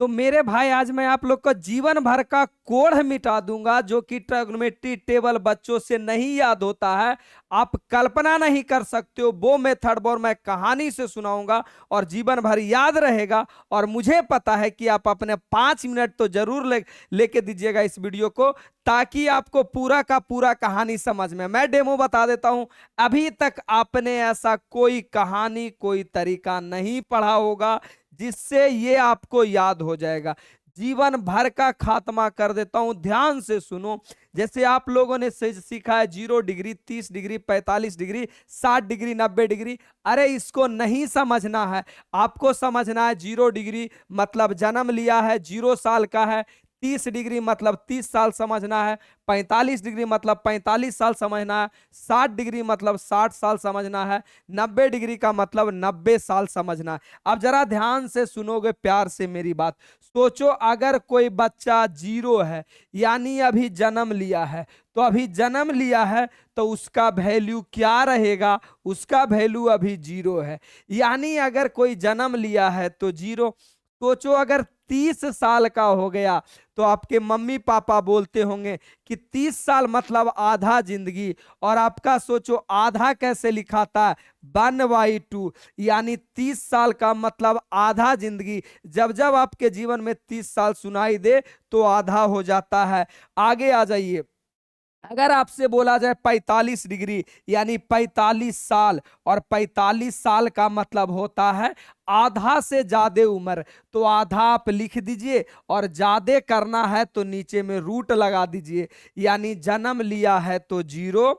तो मेरे भाई आज मैं आप लोग का जीवन भर का कोढ़ मिटा दूंगा, जो कि ट्रिग्नोमेट्री टेबल बच्चों से नहीं याद होता है। आप कल्पना नहीं कर सकते हो, वो मेथड और मैं कहानी से सुनाऊंगा और जीवन भर याद रहेगा। और मुझे पता है कि आप अपने 5 मिनट तो जरूर लेके दीजिएगा इस वीडियो को, ताकि आपको पूरा का पूरा कहानी समझ में। मैं डेमो बता देता हूं। अभी तक आपने ऐसा कोई कहानी, कोई तरीका नहीं पढ़ा होगा जिससे ये आपको याद हो जाएगा। जीवन भर का खात्मा कर देता हूं, ध्यान से सुनो। जैसे आप लोगों ने सीखा है 0 degree, 30 degree, 45 degree, 60 degree, 90 degree. अरे इसको नहीं समझना है, आपको समझना है 0 डिग्री मतलब जन्म लिया है, 0 साल का है। 30 डिग्री मतलब 30 साल समझना है। 45 डिग्री मतलब 45 साल समझना है। 60 डिग्री मतलब 60 साल समझना है। 90 डिग्री का मतलब 90 साल समझना है। अब जरा ध्यान से सुनोगे, प्यार से मेरी बात। सोचो अगर कोई बच्चा 0 है, यानी अभी जन्म लिया है, तो अभी जन्म लिया है तो उसका वैल्यू क्या रहेगा? उसका वैल्यू अभी 0 है। यानी अगर कोई जन्म लिया है तो 0। सोचो अगर 30 साल का हो गया, तो आपके मम्मी पापा बोलते होंगे कि 30 साल मतलब आधा जिंदगी। और आपका सोचो आधा कैसे लिखाता है? 1/2। यानी 30 साल का मतलब आधा जिंदगी। जब जब आपके जीवन में 30 साल सुनाई दे तो आधा हो जाता है। आगे आ जाइए। अगर आपसे बोला जाए 45 डिग्री यानी 45 साल, और 45 साल का मतलब होता है आधा से ज्यादा उम्र, तो आधा आप लिख दीजिए और ज्यादा करना है तो नीचे में रूट लगा दीजिए। यानी जन्म लिया है तो 0,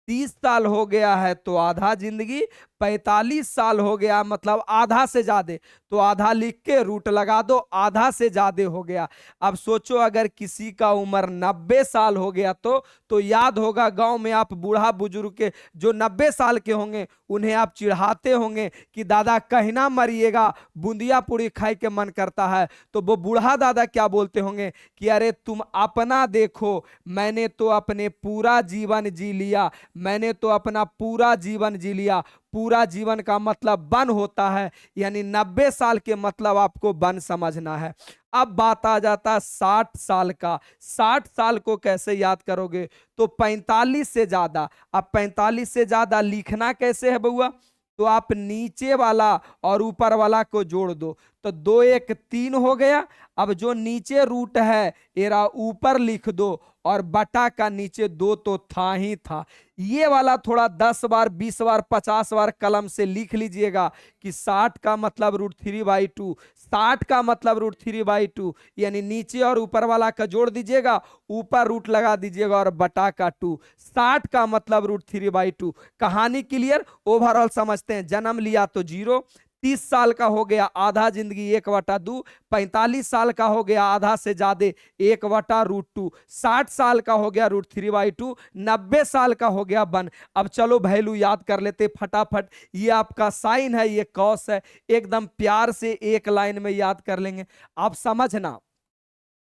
30 साल हो गया है तो आधा जिंदगी, 45 साल हो गया मतलब आधा से ज्यादा, तो आधा लिख के रूट लगा दो, आधा से ज्यादा हो गया। अब सोचो अगर किसी का उम्र 90 साल हो गया तो याद होगा गांव में आप बूढ़ा बुजुर्ग के जो 90 साल के होंगे उन्हें आप चिढ़ाते होंगे कि दादा कहीं ना मरिएगा, बूंदिया पूरी खाई के मन करता है। तो वो बूढ़ा दादा क्या बोलते होंगे कि अरे तुम अपना देखो, मैंने तो अपने पूरा जीवन जी लिया, मैंने तो अपना पूरा जीवन जी लिया। पूरा जीवन का मतलब 1 होता है, यानी 90 साल के मतलब आपको 1 समझना है। अब बात आ जाता है 60 साल का। 60 साल को कैसे याद करोगे? तो 45 से ज्यादा। अब 45 से ज्यादा लिखना कैसे है बउआ? तो आप नीचे वाला और ऊपर वाला को जोड़ दो, तो 2 1 3 हो गया। अब जो नीचे रूट है एरा ऊपर लिख दो, और बटा का नीचे 2 तो था ही था। ये वाला थोड़ा 10 बार, 20 बार, 50 बार कलम से लिख लीजिएगा कि 60 का मतलब √3/2, 60 का मतलब √3/2। यानी नीचे और ऊपर वाला का जोड़ दीजिएगा, ऊपर रूट लगा दीजिएगा और बटा का 2। 60 का मतलब √3/2। कहानी क्लियर? ओवरऑल समझते हैं। जन्म लिया तो 0, 30 साल का हो गया आधा जिंदगी 1/2, 45 साल का हो गया आधा से ज्यादा 1/√2, 60 साल का हो गया √3/2, 90 साल का हो गया 1। अब चलो वैल्यू याद कर लेते फटाफट। ये आपका साइन है, ये कॉस है। एकदम प्यार से एक लाइन में याद कर लेंगे। आप समझना,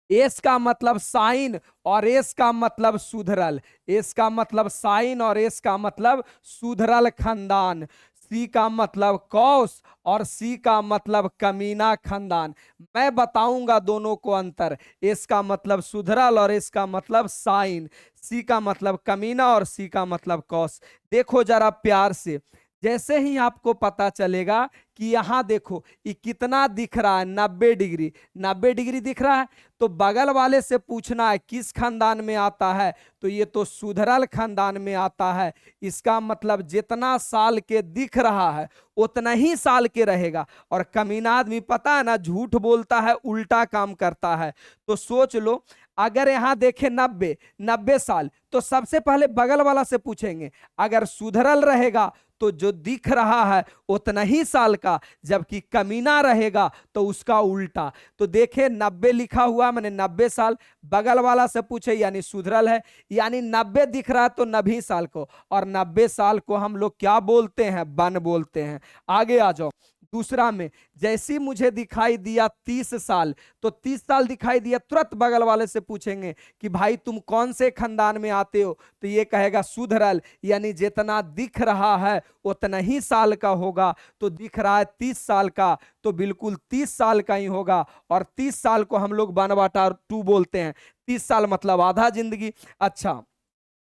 एस का मतलब साइन और एस का मतलब सुधरल। एस का मतलब साइन और एस का मतलब सुधरल खानदान। सी का मतलब कौस और सी का मतलब कमीना खानदान। मैं बताऊंगा दोनों को अंतर। एस का मतलब सुधरल और एस का मतलब साइन। सी का मतलब कमीना और सी का मतलब कौस। देखो जरा प्यार से, जैसे ही आपको पता चलेगा कि यहां देखो ये कितना दिख रहा है, 90 डिग्री। 90 डिग्री दिख रहा है, तो बगल वाले से पूछना है किस खानदान में आता है, तो ये तो सुधरल खानदान में आता है। इसका मतलब जितना साल के दिख रहा है उतना ही साल के रहेगा। और कमीना आदमी पता है ना, झूठ बोलता है, उल्टा काम करता है। तो सोच लो, अगर यहां देखे 90 साल, तो सबसे पहले बगल वाला से पूछेंगे। अगर सुधरल रहेगा तो जो दिख रहा है उतना ही साल का, जबकि कमीना रहेगा तो उसका उल्टा। तो देखे 90 लिखा हुआ मैंने 90 साल, बगल वाला से पूछे यानी सुधरल है, यानी 90 दिख रहा है तो 90 साल को, और 90 साल को हम लोग क्या बोलते हैं? 1 बोलते हैं। आगे आ जाओ। दूसरा में जैसी मुझे दिखाई दिया 30 साल, तो 30 साल दिखाई दिया, तुरंत बगल वाले से पूछेंगे कि भाई तुम कौन से खानदान में आते हो, तो ये कहेगा सुधरल, यानी जितना दिख रहा है उतना ही साल का होगा। तो दिख रहा है 30 साल का, तो बिल्कुल 30 साल का ही होगा। और 30 साल को हम लोग 1/2 बोलते हैं। 30 साल मतलब आधा जिंदगी। अच्छा,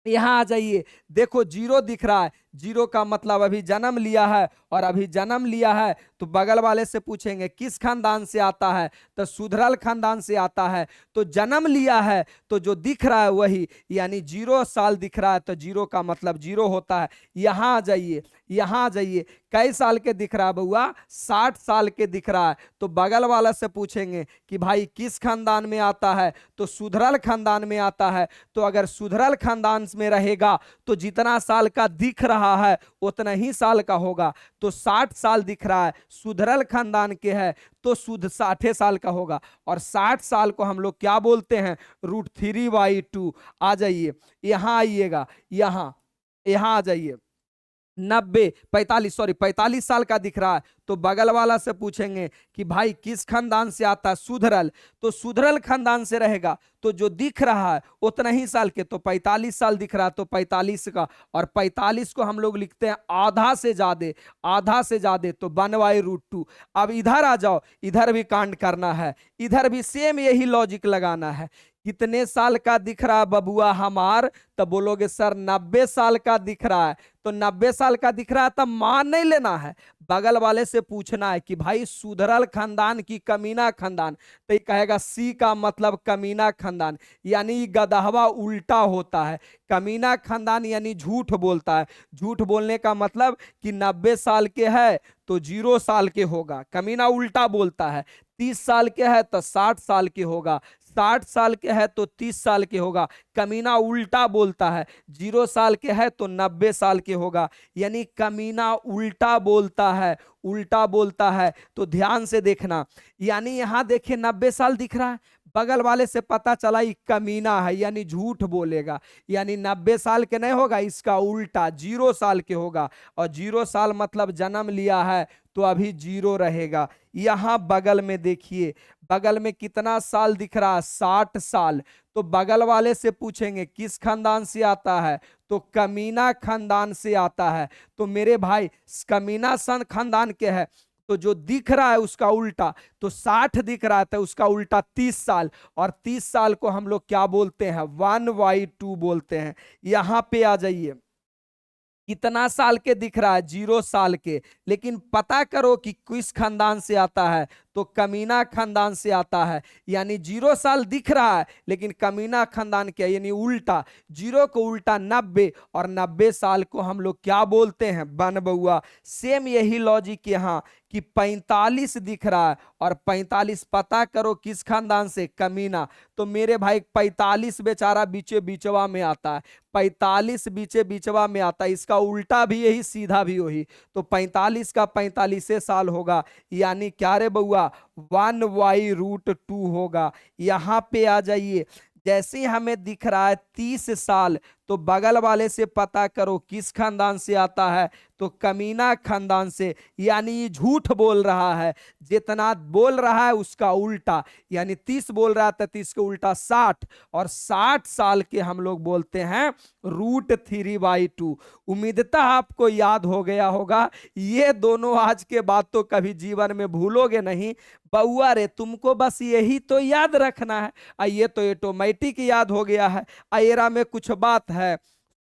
यहां आ जाइए, देखो जीरो दिख रहा है, जीरो का मतलब अभी जन्म लिया है, और अभी जन्म लिया है तो बगल वाले से पूछेंगे किस खानदान से आता है, तो सुधरल खानदान से आता है। तो जन्म लिया है तो जो दिख रहा है वही, यानी 0 साल दिख रहा है, तो जीरो का मतलब जीरो होता है। यहां आ जाइए, यहां आ जाइए, कई साल के दिख रहा है बउआ, 60 साल के दिख रहा है। तो बगल वाला से पूछेंगे कि भाई किस खानदान में आता है, तो सुधरल खानदान में आता है। तो अगर सुधरल खानदान में रहेगा तो जितना साल का दिख रहा है उतना ही साल का होगा। तो 60 साल दिख रहा है, सुधरल खानदान के है, तो शुद्ध 60 साल का होगा। और 60 साल को हम लोग क्या बोलते हैं, √3/2। आ जाइए, यहां आइएगा, यहां यहां आ जाइए, 45 साल का दिख रहा है, तो बगल वाला से पूछेंगे कि भाई किस खानदान से आता है, सुधरल, तो सुधरल खानदान से रहेगा। तो जो दिख रहा है उतना ही साल के, तो 45 साल दिख रहा है तो 45 का, और 45 को हम लोग लिखते हैं आधा से ज्यादा, आधा से ज्यादा, तो 1/√2। अब इधर आ जाओ, इधर भी कांड करना है, इधर भी सेम यही लॉजिक लगाना है। कितने साल का दिख रहा है बबुआ हमार, तो बोलोगे सर 90 साल का दिख रहा है। तो 90 साल का दिख रहा है तब मान नहीं लेना है, बगल वाले से पूछना है कि भाई सुधरल खानदान की कमीना खानदान, तो ये कहेगा सी का मतलब कमीना खानदान, यानी गदहवा उल्टा होता है। कमीना खानदान यानी झूठ बोलता है, झूठ बोलने का मतलब कि 90 साल के है तो 0 साल के होगा, कमीना उल्टा बोलता है। 30 साल के है तो 60 साल के होगा, 60 साल के है तो 30 साल के होगा, कमीना उल्टा बोलता है। 0 साल के है तो 90 साल के होगा, यानी कमीना उल्टा बोलता है, उल्टा बोलता है। तो ध्यान से देखना, यानी यहां देखिए 90 साल दिख रहा है, बगल वाले से पता चला ये कमीना है, यानी झूठ बोलेगा, यानी 90 साल के नहीं होगा, इसका उल्टा 0 साल के होगा। और 0 साल मतलब जन्म लिया है तो अभी 0 रहेगा। यहां बगल में देखिए, बगल में कितना साल दिख रहा है, 60 साल। तो बगल वाले से पूछेंगे किस खानदान से आता है, तो कमीना खानदान से आता है। तो मेरे भाई कमीना सन खानदान के है, तो जो दिख रहा है उसका उल्टा, तो 60 दिख रहा है तो उसका उल्टा 30 साल, और 30 साल को हम लोग क्या बोलते हैं, 1/2 बोलते हैं। यहां पे आ जाइए, कितना साल के दिख रहा है, 0 साल के, लेकिन पता करो कि किस खानदान से आता है, तो कमीना खानदान से आता है। यानी 0 साल दिख रहा है लेकिन कमीना खानदान के, यानी उल्टा, 0 को उल्टा 90, और 90 साल को हम लोग क्या बोलते हैं, बन बउआ। सेम यही लॉजिक यहाँ कि 45 दिख रहा है, और 45 पता करो किस खानदान से, कमीना। तो मेरे भाई 45 बेचारा बीचे बीचवा में आता है, 45 बीचे बीचवा में आता है, इसका उल्टा भी यही सीधा भी वही, तो 45 का 45 साल होगा, यानी क्या रे बउआ, 1/√2 होगा। यहां पे आ जाइए, जैसे हमें दिख रहा है 30 साल, तो बगल वाले से पता करो किस खानदान से आता है, तो कमीना खानदान से, यानी ये झूठ बोल रहा है, जितना बोल रहा है उसका उल्टा, यानी 30 बोल रहा है तो 30 के उल्टा 60, और 60 साल के हम लोग बोलते हैं √3/2। उम्मीदता आपको याद हो गया होगा, ये दोनों आज के बाद तो कभी जीवन में भूलोगे नहीं बउआ रे, तुमको बस यही तो याद रखना है। ये तो ऑटोमेटिक याद हो गया है। आयरा में कुछ बात है,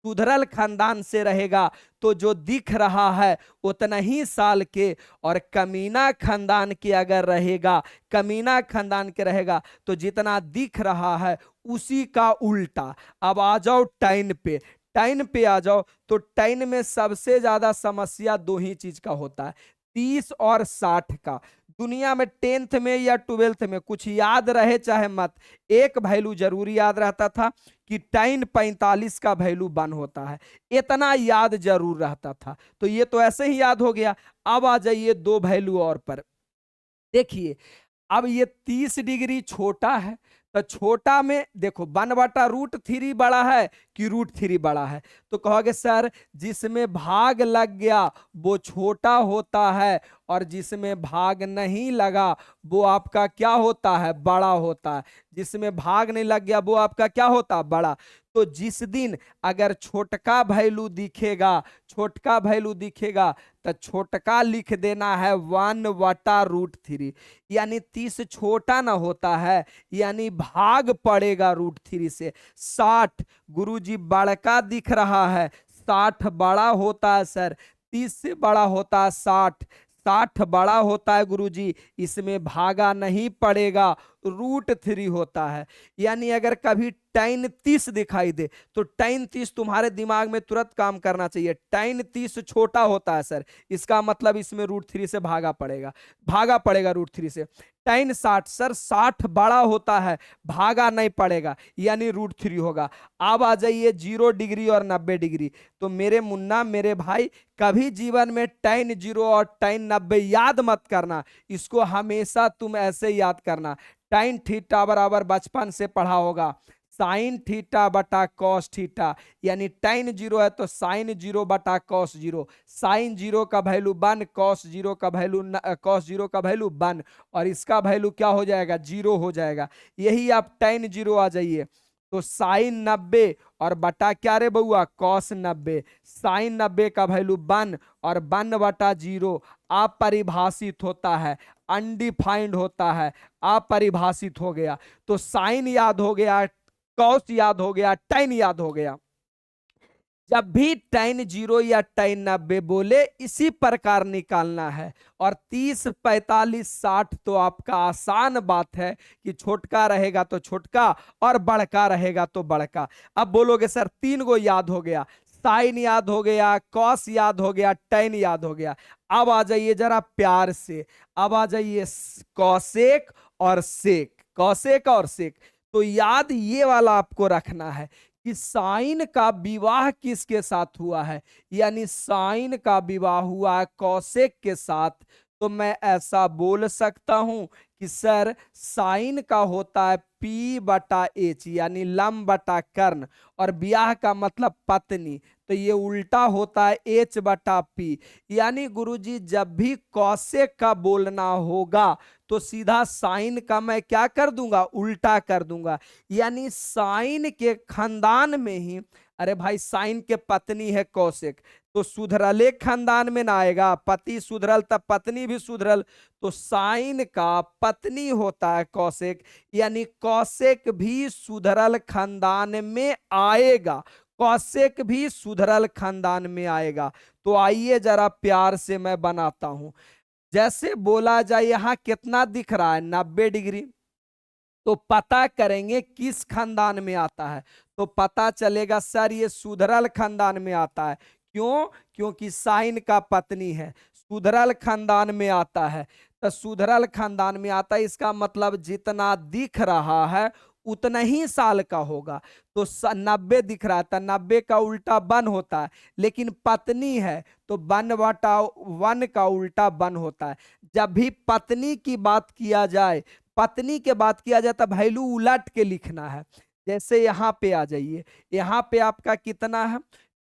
सुधरल खानदान से रहेगा तो जो दिख रहा है उतना ही साल के, और कमीना खानदान के अगर रहेगा, कमीना खानदान के रहेगा तो जितना दिख रहा है उसी का उल्टा। अब आ जाओ टाइन पे, टाइन पे आ जाओ, तो टाइन में सबसे ज्यादा समस्या दो ही चीज का होता है, 30 और 60 का। दुनिया में 10th में या 12th में कुछ याद रहे चाहे मत, एक वैल्यू जरूरी याद रहता था कि टाइन 45 का वैल्यू 1 होता है, इतना याद जरूर रहता था। तो ये तो ऐसे ही याद हो गया। अब आ जाइए 2 वैल्यू और पर, देखिए अब ये 30 डिग्री छोटा है तो छोटा में देखो 1/√3 बड़ा है कि √3 बड़ा है, तो कहोगे सर जिसमें भाग लग गया वो छोटा होता है और जिसमें भाग नहीं लगा वो आपका क्या होता है, बड़ा होता है। जिसमें भाग नहीं लग गया वो आपका क्या होता है, बड़ा। तो जिस दिन अगर छोटका वैल्यू दिखेगा, छोटका वैल्यू दिखेगा तो छोटका लिख देना है 1/√3, यानी 30 छोटा ना होता है, यानी भाग पड़ेगा √3 से। 60 गुरुजी बड़का दिख रहा है, 60 बड़ा होता है सर, 30 से बड़ा होता है 60, 60 बड़ा होता है गुरुजी, इसमें भागा नहीं पड़ेगा, √3 होता है। यानी अगर कभी tan 30 दिखाई दे तो tan 30 तुम्हारे दिमाग में तुरंत काम करना चाहिए, tan 30 छोटा होता है सर, इसका मतलब इसमें √3 से भागा पड़ेगा, भागा पड़ेगा √3 से। tan 60 सर 60 बड़ा होता है, भागा नहीं पड़ेगा, यानी √3 होगा। अब आ जाइए 0 डिग्री और 90 डिग्री। तो मेरे मुन्ना मेरे भाई कभी जीवन में tan 0 और tan 90 याद मत करना, इसको हमेशा तुम ऐसे याद करना। tan थीटा बराबर बचपन से पढ़ा होगा sin थीटा बटा cos थीटा, यानी tan 0 है तो sin 0 बटा cos 0, sin 0 का वैल्यू 1, cos 0 का वैल्यू cos 0 का वैल्यू 1, और इसका वैल्यू क्या हो जाएगा, 0 हो जाएगा। यही आप tan 0 आ जाइए तो sin 90 और बटा क्या रे बउआ, cos 90, sin 90 का वैल्यू 1 और 1/0 अपरिभाषित होता है, अनडिफाइंड होता है, अपरिभाषित हो गया। तो साइन याद हो गया, कॉस याद हो गया, tan याद हो गया। जब भी tan 0 या tan 90 बोले इसी प्रकार निकालना है। और 30, 45, 60 तो आपका आसान बात है कि छोटका रहेगा तो छोटका और बड़का रहेगा तो बड़का। अब बोलोगे सर 3 गो याद हो गया, साइन याद हो गया, कॉस याद हो गया, tan याद हो गया। अब आ जाइए जरा प्यार से, अब आ जाइए कौसेक और सेक, कौसेक और सेक। तो याद ये वाला आपको रखना है कि साइन का विवाह किसके साथ हुआ है, यानी साइन का विवाह हुआ है कौसेक के साथ। तो मैं ऐसा बोल सकता हूं कि सर साइन का होता है P/H, यानी लंब बटा कर्ण, और ब्याह का मतलब पत्नी, तो ये उल्टा होता है H/P। यानी गुरुजी जब भी कौसेक का बोलना होगा तो सीधा साइन का मैं क्या कर दूंगा, उल्टा कर दूंगा। यानी साइन के खानदान में ही, अरे भाई साइन के पत्नी है कौशिक, तो सुधरले खानदान में ना आएगा, पति सुधरल तब पत्नी भी सुधरल, तो साइन का पत्नी होता है कौशिक, यानी कौशिक भी सुधरल खानदान में आएगा, कौशिक भी सुधरल खानदान में आएगा। तो आइए जरा प्यार से मैं बनाता हूं। जैसे बोला जाए यहां कितना दिख रहा है, 90 डिग्री, तो पता करेंगे किस खानदान में आता है। तो पता चलेगा सर ये सुधरल खानदान में आता है। क्यों? क्योंकि साइन का पत्नी है, सुधरल खानदान में आता है। तो सुधरल खानदान में आता है, इसका मतलब जितना दिख रहा है उतना ही साल का होगा। तो 90 दिख रहा था, 90 का उल्टा 1 होता है, लेकिन पत्नी है तो 1/1 का उल्टा 1 होता है। जब भी पत्नी की बात किया जाए, पत्नी के बात किया जाए तो वैल्यू उलट के लिखना है। जैसे यहां पे आ जाइए, यहां पे आपका कितना है,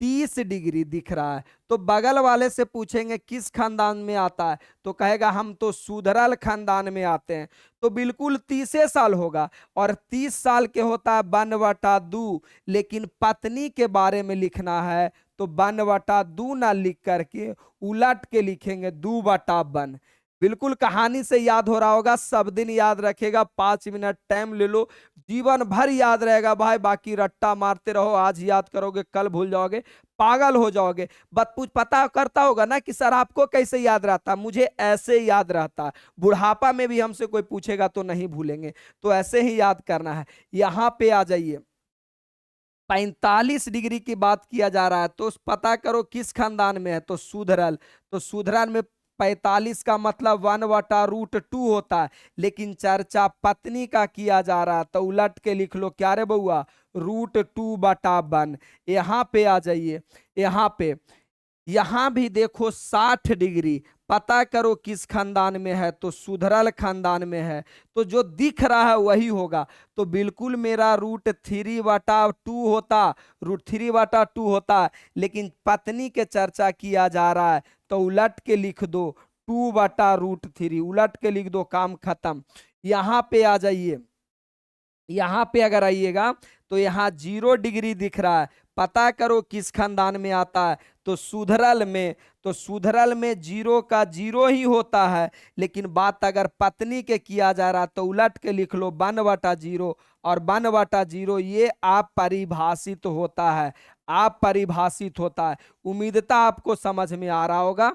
30 डिग्री दिख रहा है, तो बगल वाले से पूछेंगे किस खानदान में आता है, तो कहेगा हम तो सुधरल खानदान में आते हैं, तो बिल्कुल 30 साल होगा। और 30 साल के होता है 1/2, लेकिन पत्नी के बारे में लिखना है तो 1/2 ना लिख करके उलट के लिखेंगे 2/1। बिल्कुल कहानी से याद हो रहा होगा, सब दिन याद रखेगा, 5 मिनट टाइम ले लो, जीवन भर याद रहेगा भाई। बाकी रट्टा मारते रहो, आज याद करोगे कल भूल जाओगे, पागल हो जाओगे। बट कुछ पता करता होगा ना कि सर आपको कैसे याद रहता, मुझे ऐसे याद रहता। बुढ़ापा में भी हमसे कोई पूछेगा तो नहीं भूलेंगे, तो ऐसे ही याद करना है। यहां पे आ जाइए, 45 डिग्री की बात किया जा रहा है, तो पता करो किस खानदान में है, तो सुधरल। तो सुधरल में 45 का मतलब 1/√2 होता है, लेकिन चर्चा पत्नी का किया जा रहा है तो उलट के लिख लो क्या रे बउआ, √2/1। यहाँ पे आ जाइए, यहाँ पे यहां भी देखो 60 डिग्री, पता करो किस खानदान में है, तो सुधरल खानदान में है, तो जो दिख रहा है वही होगा। तो बिल्कुल मेरा √3/2 होता, √3/2 होता, लेकिन पत्नी के चर्चा किया जा रहा है तो उलट के लिख दो 2/√3, उलट के लिख दो, काम खत्म। यहां पे आ जाइए, यहां पे अगर आइएगा तो यहाँ 0 डिग्री दिख रहा है, पता करो किस खानदान में आता है, तो सुधरल में। तो सुधरल में 0 का 0 ही होता है, लेकिन बात अगर पत्नी के किया जा रहा तो उलट के लिख लो 1/0, और 1/0 ये आप परिभाषित होता है, आप परिभाषित होता है। उम्मीदता आपको समझ में आ रहा होगा।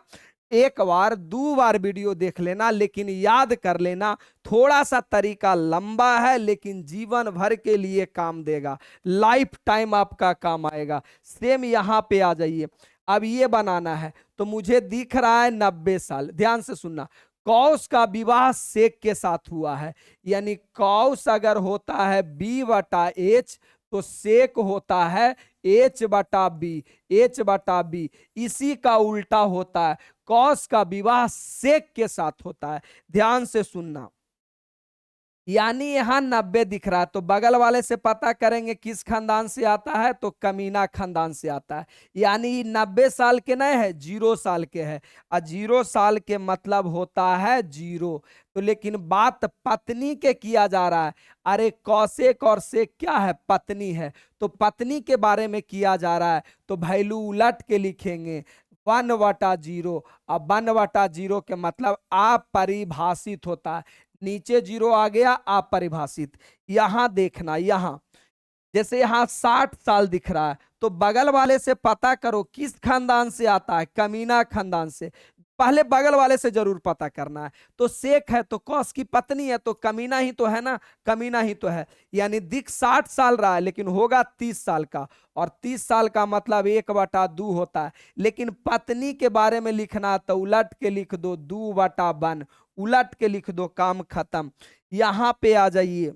एक बार दो बार वीडियो देख लेना, लेकिन याद कर लेना, थोड़ा सा तरीका लंबा है लेकिन जीवन भर के लिए काम देगा, लाइफ टाइम आपका काम आएगा। सेम यहां पे आ जाइए, अब ये बनाना है, तो मुझे दिख रहा है 90 साल, ध्यान से सुनना। कौस का विवाह सेक के साथ हुआ है, यानी कौस अगर होता है B/H तो सेक होता है H/B, H/B। इसी का उल्टा होता है, कौस का विवाह सेक के साथ होता है। ध्यान से सुनना, यानी यहां 90 दिख रहा है, तो बगल वाले से पता करेंगे किस खानदान से आता है, तो कमीना खानदान से आता है। यानी 90 साल के नहीं है, 0 साल के है, और 0 साल के मतलब होता है 0। तो लेकिन बात पत्नी के किया जा रहा है, अरे कौशेक और शेख क्या है, पत्नी है, तो पत्नी के बारे में किया जा रहा है, तो वैल्यू उलट के लिखेंगे 1/0। अब 1/0 के मतलब अपरिभाषित होता है, नीचे 0 आ गया, अपरिभाषित। यहां देखना, यहां जैसे यहां 60 साल दिख रहा है, तो बगल वाले से पता करो किस खानदान से आता है, कमीना खानदान से। पहले बगल वाले से जरूर पता करना है, तो शेख है तो कौस की पत्नी है, तो कमीना ही तो है ना, कमीना ही तो है। यानी दिख 60 साल रहा है लेकिन होगा 30 साल का, और 30 साल का मतलब 1/2 होता है। लेकिन पत्नी के बारे में लिखना तो उलट के लिख दो 2/1, उलट के लिख दो, काम खत्म। यहां पे आ जाइए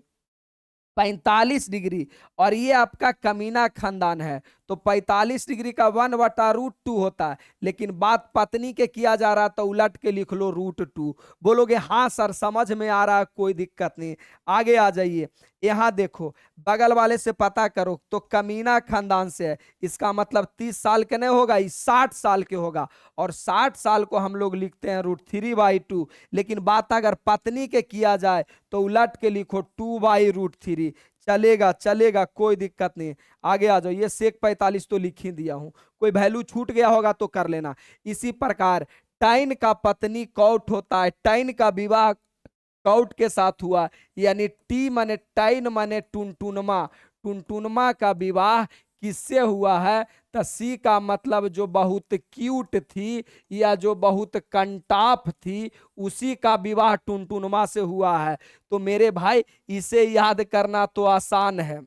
45 डिग्री, और ये आपका कमीना खानदान है, तो 45 डिग्री का 1/√2 होता है, लेकिन बात पत्नी के किया जा रहा तो उलट के लिख लो √2। बोलोगे हाँ सर समझ में आ रहा, कोई दिक्कत नहीं। आगे आ जाइए, यहां देखो बगल वाले से पता करो, तो कमीना खानदान से है, इसका मतलब 30 साल के नहीं होगा, इस 60 साल के होगा, और 60 साल को हम लोग लिखते हैं √3/2। लेकिन बात अगर पत्नी के किया जाए तो उलट के लिखो 2/√3, चलेगा चलेगा, कोई दिक्कत नहीं। आगे आ जाओ, ये सेक 45 तो लिख ही दिया हूं, कोई वैल्यू छूट गया होगा तो कर लेना। इसी प्रकार टाइन का पत्नी कौट होता है, टाइन का विवाह कौट के साथ हुआ, यानी टी माने टाइन माने टुनटुनमा, टुनटुनमा का विवाह किससे हुआ है, तो सी का मतलब जो बहुत क्यूट थी या जो बहुत कंटाप थी, उसी का विवाह टुनटुनमा से हुआ है। तो मेरे भाई इसे याद करना तो आसान है।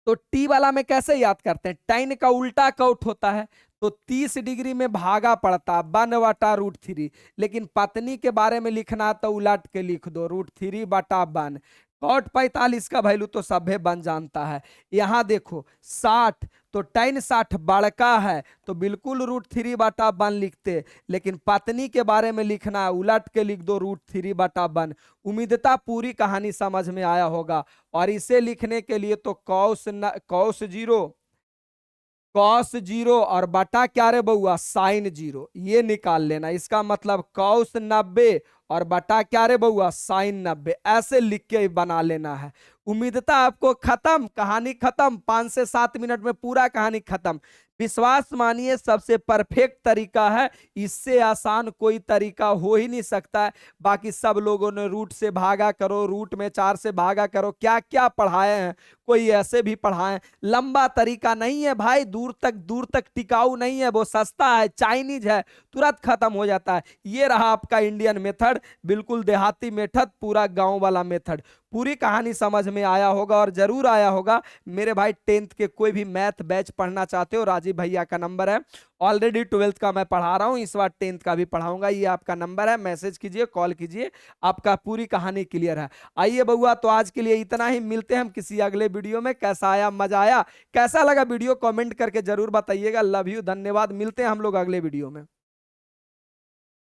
तो टी वाला में कैसे याद करते हैं, टाइन का उल्टा कौट होता है, तो 30 डिग्री में भागा पड़ता 1/√3, लेकिन पत्नी के बारे में लिखना तो उलट के लिख दो √3/1। कॉट 45 का वैल्यू तो सभे बन जानता है। यहां देखो 60, तो टाइन 60 बड़का है, तो बिल्कुल √3/1 लिखते, लेकिन पत्नी के बारे में लिखना उलट के लिख दो √3/1। उम्मीदता पूरी कहानी समझ में आया होगा। और इसे लिखने के लिए तो कौस 0, कॉस 0 और बटा क्या रे बउआ, साइन 0, ये निकाल लेना। इसका मतलब कॉस 90 और बटा क्या रे बउआ, साइन 90, ऐसे लिख के बना लेना है। उम्मीदता आपको खत्म, कहानी खत्म, 5 से 7 मिनट में पूरा कहानी खत्म। विश्वास मानिए सबसे परफेक्ट तरीका है, इससे आसान कोई तरीका हो ही नहीं सकता है। बाकी सब लोगों ने रूट से भागा करो, रूट में 4 से भागा करो, क्या क्या पढ़ाए हैं, कोई ऐसे भी पढ़ाए। लंबा तरीका नहीं है भाई, दूर तक टिकाऊ नहीं है, वो सस्ता है, चाइनीज है, तुरंत खत्म हो जाता है। ये रहा आपका इंडियन मेथड, बिल्कुल देहाती मेथड, पूरा गांव वाला मेथड। पूरी कहानी समझ में आया होगा और जरूर आया होगा। मेरे भाई 10th के कोई भी मैथ बैच पढ़ना चाहते हो, राजीव भैया का नंबर है, ऑलरेडी 12th का मैं पढ़ा रहा हूं, इस बार 10th का भी पढ़ाऊंगा, ये आपका नंबर है, मैसेज कीजिए, कॉल कीजिए, आपका पूरी कहानी क्लियर है। आइए बउआ, तो आज के लिए इतना ही, मिलते हैं हम किसी अगले वीडियो में। कैसा आया, मजा आया, कैसा लगा वीडियो कमेंट करके जरूर बताइएगा। लव यू, धन्यवाद, मिलते हैं हम लोग अगले वीडियो में।